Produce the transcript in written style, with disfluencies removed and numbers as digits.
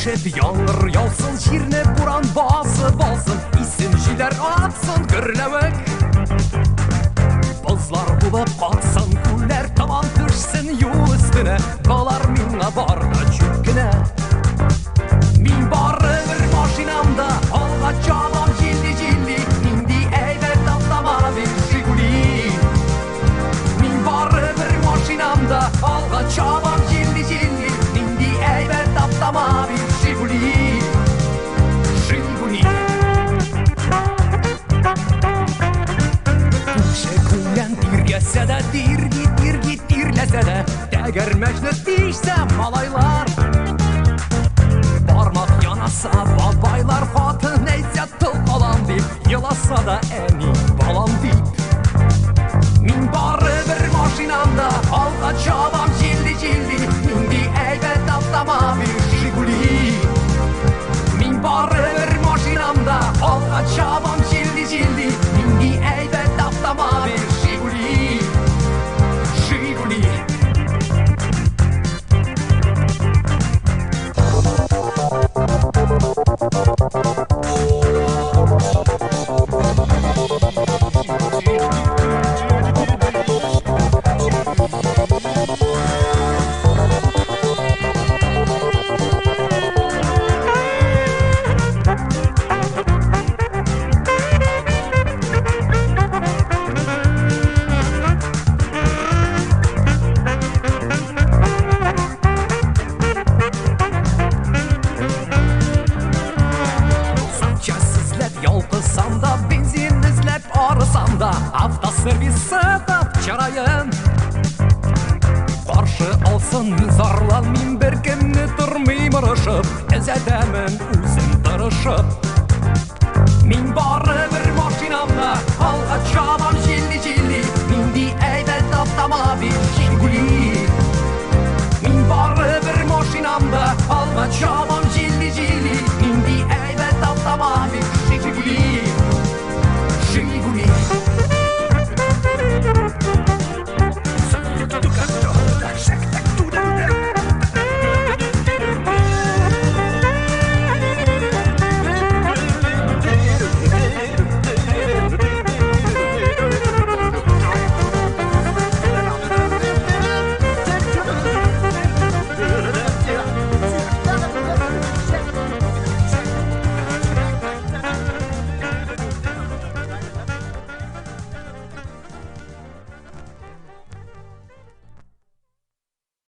Düşüp yağmur yağsın, şirne buran bazı balsın, isin jiler atsın gürlemek. Bozlar bulup atsın, kuller tavan düşsün yol üstüne, kalar minna barda çürküne. Min barı bir maşinamda, alga çalam cildi cildi, indi eyvet atlama bir Jiguli. Min barı bir maşinamda, alga çalam cildi cildi, indi eyvet atlama bir Jiguli. Jiguli. Dirgese de dirlese de Dəgərməklə deyişsə malaylar. Barmaq yanasa babaylar, xatın neysə tıl alan deyib, yılasa da əni balan deyib. Min barı bir maşinamda, alqa çavam cildi cildi, indi eybət atlama bir Jiguli. Min barı bir maşinamda, alqa çavam cildi cildi, indi eybət atlama bir Jiguli. Jiguli. Yolqısam da, benzin izləb arısam da, avtoservis səbəb çarayın. Qarşı alsın mizarlan, min bir günni durmayım ırışıb, əzədəmin üzüm dırışıb. Min barı bir maşinamda, alqa çavam jilli jilli, indi eyvət avtama bir Jiguli. Min barı bir maşinamda, alqa çavam